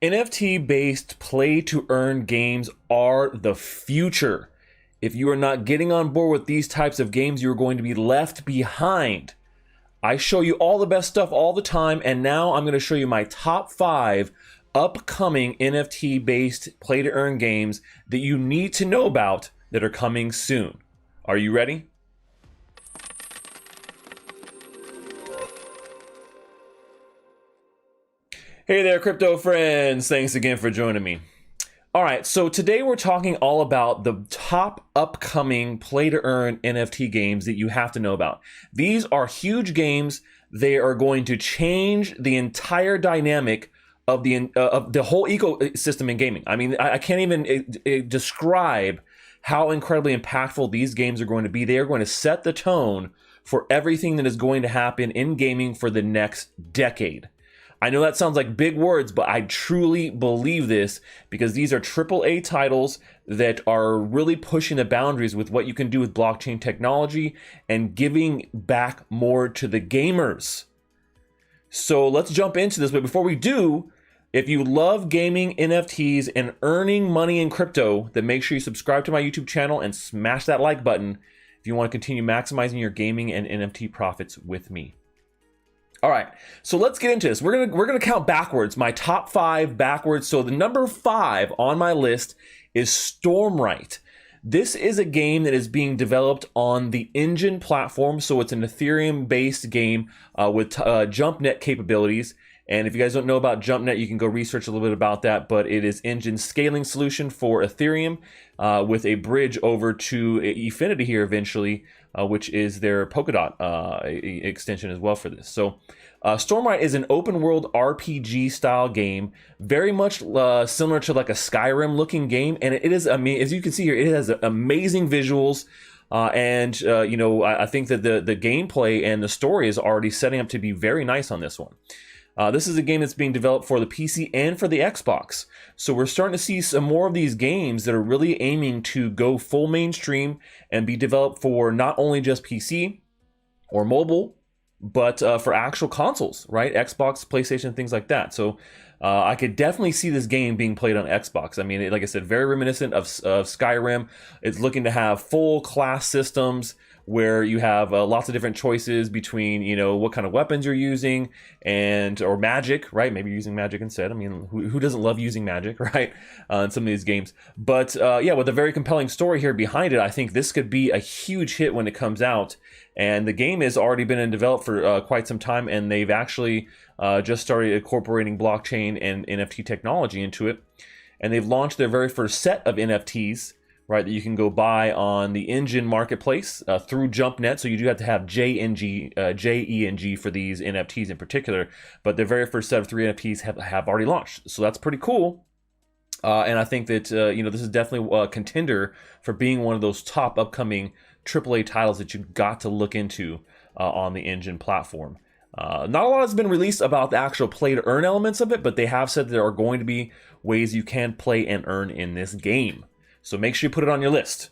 NFT-based play-to-earn games are the future. If you are not getting on board with these types of games, you're going to be left behind. I show you all the best stuff all the time, and now I'm going to show you my top 5 upcoming NFT-based play-to-earn games that you need to know about that are coming soon. Are you ready? Hey there, crypto friends. Thanks again for joining me. All right, so today we're talking all about the top upcoming play-to-earn NFT games that you have to know about. These are huge games. They are going to change the entire dynamic of the whole ecosystem in gaming. I mean, I can't even describe how incredibly impactful these games are going to be. They are going to set the tone for everything that is going to happen in gaming for the next decade. I know that sounds like big words, but I truly believe this because these are AAA titles that are really pushing the boundaries with what you can do with blockchain technology and giving back more to the gamers. So let's jump into this. But before we do, if you love gaming, NFTs, and earning money in crypto, then make sure you subscribe to my YouTube channel and smash that like button if you want to continue maximizing your gaming and NFT profits with me. All right, so let's get into this. We're gonna count backwards, my top 5 backwards. So the number 5 on my list is Stormlight. This is a game that is being developed on the Engine platform. So it's an Ethereum-based game with JumpNet capabilities. And if you guys don't know about JumpNet, you can go research a little bit about that. But it is Engine's scaling solution for Ethereum with a bridge over to Efinity here eventually, which is their Polkadot extension as well for this. So Stormlight is an open world RPG style game, very much similar to like a Skyrim looking game. And it is, I mean, as you can see here, it has amazing visuals. You know, I think that the gameplay and the story is already setting up to be very nice on this one. This is a game that's being developed for the PC and for the Xbox. So we're starting to see some more of these games that are really aiming to go full mainstream and be developed for not only just PC or mobile, but for actual consoles, right? Xbox, PlayStation, things like that. So I could definitely see this game being played on Xbox. I mean, like I said, very reminiscent of Skyrim. It's looking to have full class systems where you have lots of different choices between, you know, what kind of weapons you're using or magic, right? Maybe you're using magic instead. I mean, who doesn't love using magic, right? In some of these games. But yeah, with a very compelling story here behind it, I think this could be a huge hit when it comes out. And the game has already been in development for quite some time, and they've actually just started incorporating blockchain and NFT technology into it. And they've launched their very first set of NFTs, right, that you can go buy on the Engine marketplace through JumpNet. So you do have to have JENG for these NFTs in particular, but their very first set of 3 NFTs have already launched. So that's pretty cool. And I think that, you know, this is definitely a contender for being one of those top upcoming AAA titles that you've got to look into on the Engine platform. Not a lot has been released about the actual play to earn elements of it, but they have said there are going to be ways you can play and earn in this game. So make sure you put it on your list.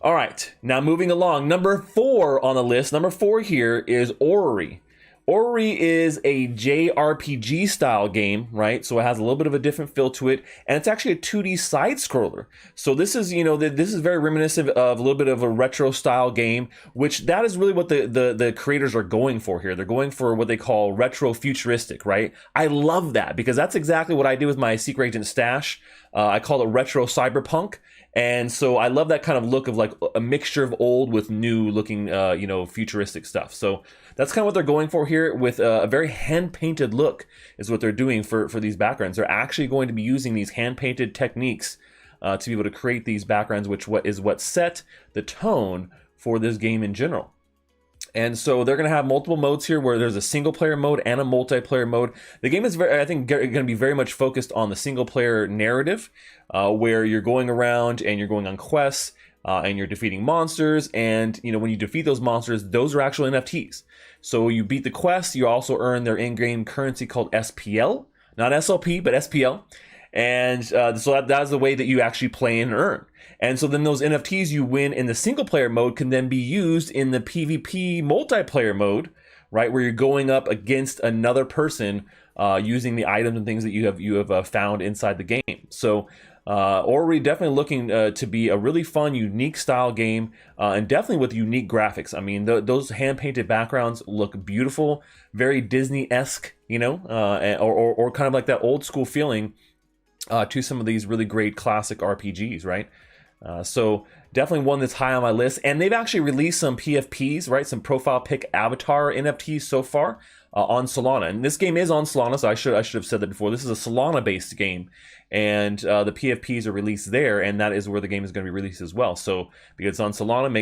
All right, now moving along, number 4 on the list. Number 4 here is Orrery. Orrery is a JRPG style game, right? So it has a little bit of a different feel to it, and it's actually a 2D side scroller. So this is, you know, this is very reminiscent of a little bit of a retro style game, which that is really what the creators are going for here. They're going for what they call retro futuristic, right? I love that because that's exactly what I did with my Secret Agent Stash. I call it retro cyberpunk. And so I love that kind of look of like a mixture of old with new looking, you know, futuristic stuff. So that's kind of what they're going for here with a very hand-painted look is what they're doing for these backgrounds. They're actually going to be using these hand-painted techniques to be able to create these backgrounds, which is what set the tone for this game in general. And so they're going to have multiple modes here where there's a single player mode and a multiplayer mode. The game is I think, going to be very much focused on the single player narrative where you're going around and you're going on quests and you're defeating monsters. And, you know, when you defeat those monsters, those are actual NFTs. So you beat the quest, you also earn their in-game currency called SPL, not SLP, but SPL. And so that's the way that you actually play and earn. And so then those NFTs you win in the single player mode can then be used in the PvP multiplayer mode, right? Where you're going up against another person using the items and things that you have found inside the game. So Ori definitely looking to be a really fun, unique style game, and definitely with unique graphics. I mean, those hand-painted backgrounds look beautiful, very Disney-esque, you know, or kind of like that old school feeling to some of these really great classic RPGs, right? So definitely one that's high on my list. And they've actually released some PFPs, right? Some profile pic avatar NFTs so far on Solana. And this game is on Solana, so I should have said that before. This is a Solana-based game, and the PFPs are released there, and that is where the game is going to be released as well. So because it's on Solana,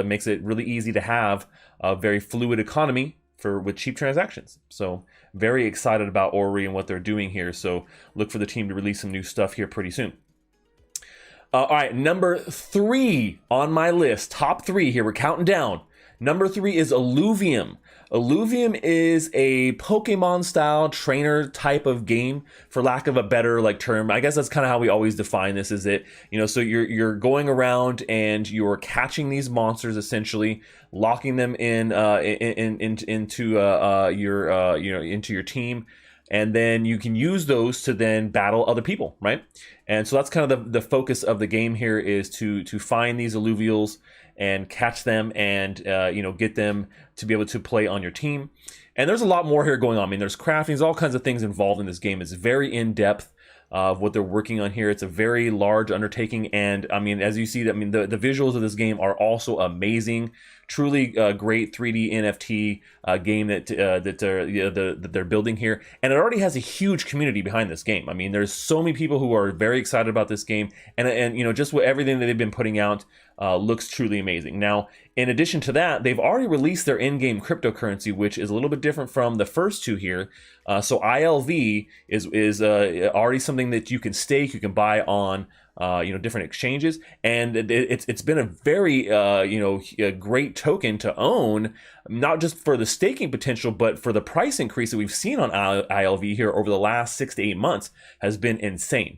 makes it really easy to have a very fluid economy with cheap transactions. So very excited about Ori and what they're doing here. So look for the team to release some new stuff here pretty soon. All right, number 3 on my list, top 3 here, we're counting down. Number 3 is Illuvium. Illuvium is a Pokemon-style trainer type of game, for lack of a better term. I guess that's kind of how we always define this. Is it, so you're going around and you're catching these monsters, essentially locking them into your team. And then you can use those to then battle other people, right? And so that's kind of the focus of the game here, is to find these alluvials and catch them and get them to be able to play on your team. And there's a lot more here going on. I mean, there's crafting, there's all kinds of things involved in this game. It's very in-depth of what they're working on here. It's a very large undertaking, and I mean, as you see, I mean, the visuals of this game are also amazing. Truly great 3D NFT game that they're building here, and it already has a huge community behind this game. I mean, there's so many people who are very excited about this game, and just what everything that they've been putting out looks truly amazing. Now, in addition to that, they've already released their in-game cryptocurrency, which is a little bit different from the first two here. So ILV is already something that you can stake, you can buy on different exchanges, and it's been a very a great token to own, not just for the staking potential, but for the price increase that we've seen on ILV here over the last 6 to 8 months has been insane.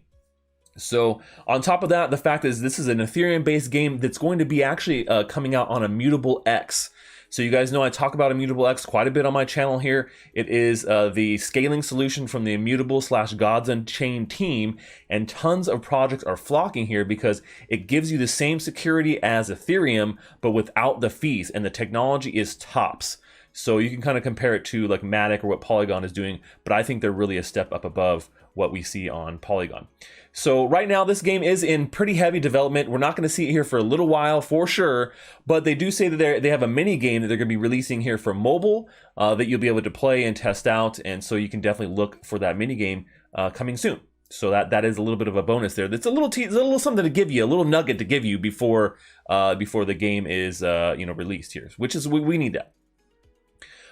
So on top of that, the fact is this is an Ethereum-based game that's going to be actually coming out on Immutable X. So you guys know I talk about Immutable X quite a bit on my channel here. It is the scaling solution from the Immutable/Gods Unchained team, and tons of projects are flocking here because it gives you the same security as Ethereum, but without the fees, and the technology is tops. So you can kind of compare it to like Matic or what Polygon is doing, but I think they're really a step up above what we see on Polygon. So right now this game is in pretty heavy development. We're not going to see it here for a little while for sure, but they do say that they have a mini game that they're going to be releasing here for mobile that you'll be able to play and test out, and so you can definitely look for that mini game coming soon. So that is a little bit of a bonus there. That's a little something to give you, a little nugget to give you before the game is released here, which is we need that.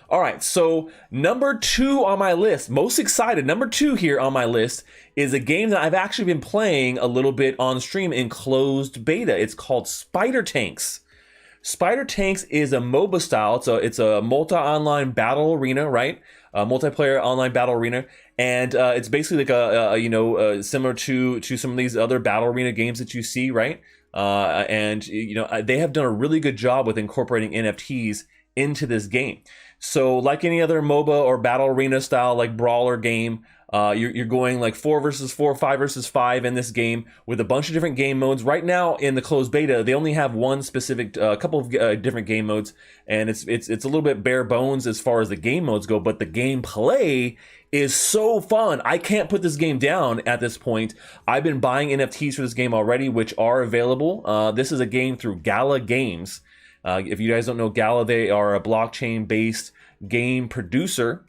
All right, so number 2 on my list, most excited, number 2 here on my list is a game that I've actually been playing a little bit on stream in closed beta. It's called Spider Tanks. Spider Tanks is a MOBA style. It's a multi-online battle arena, right? A multiplayer online battle arena, and it's basically like similar to some of these other battle arena games that you see, right? And they have done a really good job with incorporating NFTs into this game. So like any other MOBA or battle arena style like brawler game, you're going like 4 versus 4, 5 versus 5 in this game with a bunch of different game modes. Right now in the closed beta, they only have one specific, couple of different game modes, and it's a little bit bare bones as far as the game modes go, but the gameplay is so fun. I can't put this game down at this point. I've been buying NFTs for this game already, which are available. This is a game through Gala Games. If you guys don't know Gala, they are a blockchain-based game producer.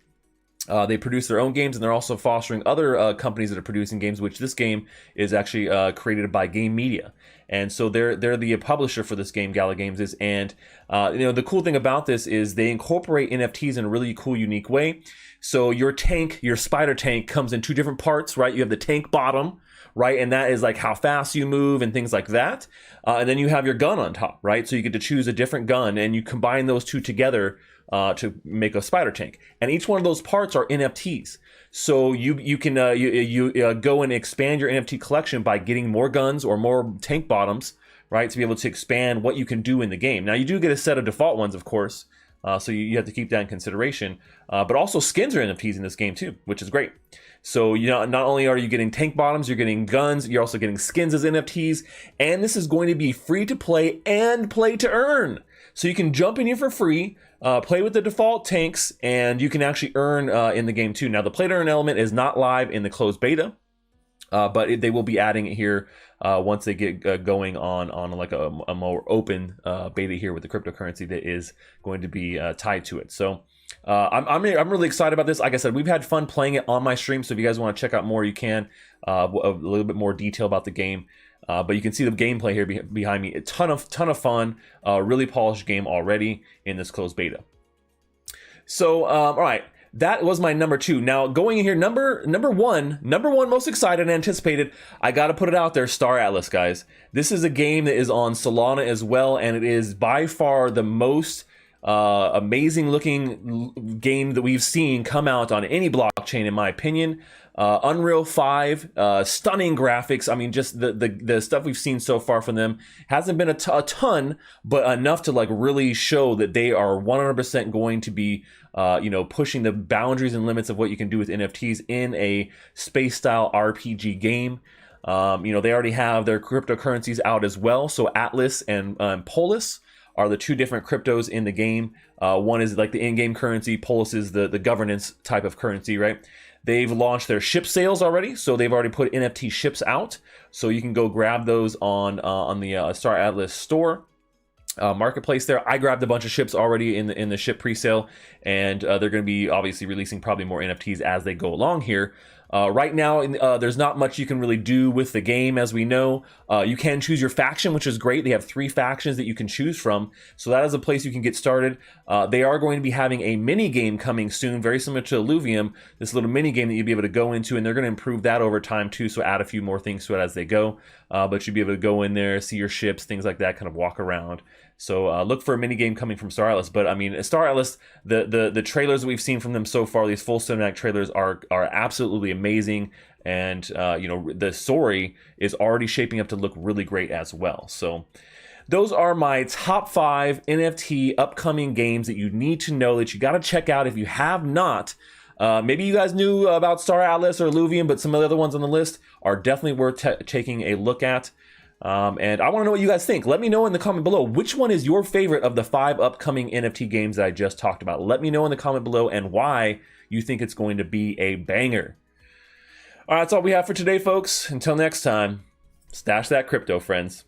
They produce their own games, and they're also fostering other companies that are producing games, which this game is actually created by Game Media. And so they're the publisher for this game, Gala Games is. And the cool thing about this is they incorporate NFTs in a really cool, unique way. So your spider tank comes in 2 different parts, right? You have the tank bottom, right? And that is like how fast you move and things like that. And then you have your gun on top, right? So you get to choose a different gun, and you combine those 2 together to make a spider tank. And each one of those parts are NFTs. So you can go and expand your NFT collection by getting more guns or more tank bottoms, right? To be able to expand what you can do in the game. Now you do get a set of default ones, of course, So you have to keep that in consideration. But also skins are NFTs in this game too, which is great. So not only are you getting tank bottoms, you're getting guns, you're also getting skins as NFTs, and this is going to be free to play and play to earn. So you can jump in here for free, play with the default tanks, and you can actually earn in the game too. Now the play to earn element is not live in the closed beta, but they will be adding it here once they get going on like a more open beta here with the cryptocurrency that is going to be tied to it. So I'm really excited about this. Like I said, we've had fun playing it on my stream. So if you guys want to check out more, you can. A little bit more detail about the game. But you can see the gameplay here behind me. A ton of fun, really polished game already in this closed beta. So, all right, that was my number 2. Now going in here, number one most excited and anticipated. I got to put it out there, Star Atlas, guys. This is a game that is on Solana as well, and it is by far the most amazing looking game that we've seen come out on any blockchain, in my opinion. Unreal 5, stunning graphics. I mean, just the stuff we've seen so far from them hasn't been a ton, but enough to like really show that they are 100% going to be, pushing the boundaries and limits of what you can do with NFTs in a space style RPG game. They already have their cryptocurrencies out as well. So Atlas and Polis are the 2 different cryptos in the game. One is like the in-game currency. Polis is the governance type of currency, right? They've launched their ship sales already, so they've already put NFT ships out. So you can go grab those on the Star Atlas store marketplace there. I grabbed a bunch of ships already in the ship presale, and they're going to be obviously releasing probably more NFTs as they go along here. Right now, there's not much you can really do with the game, as we know. You can choose your faction, which is great. They have 3 factions that you can choose from, so that is a place you can get started. They are going to be having a mini game coming soon, very similar to Illuvium, this little mini game that you'll be able to go into, and they're going to improve that over time too, so add a few more things to it as they go. But you'll be able to go in there, see your ships, things like that, kind of walk around. So look for a mini game coming from Star Atlas. But I mean, Star Atlas, the trailers that we've seen from them so far, these full cinematic trailers are absolutely amazing, and the story is already shaping up to look really great as well. So those are my top 5 NFT upcoming games that you need to know, that you got to check out if you have not. Maybe you guys knew about Star Atlas or Illuvium, but some of the other ones on the list are definitely worth taking a look at. And I want to know what you guys think. Let me know in the comment below, which one is your favorite of the 5 upcoming NFT games that I just talked about. Let me know in the comment below, and why you think it's going to be a banger. All right, that's all we have for today, folks. Until next time, stash that crypto, friends.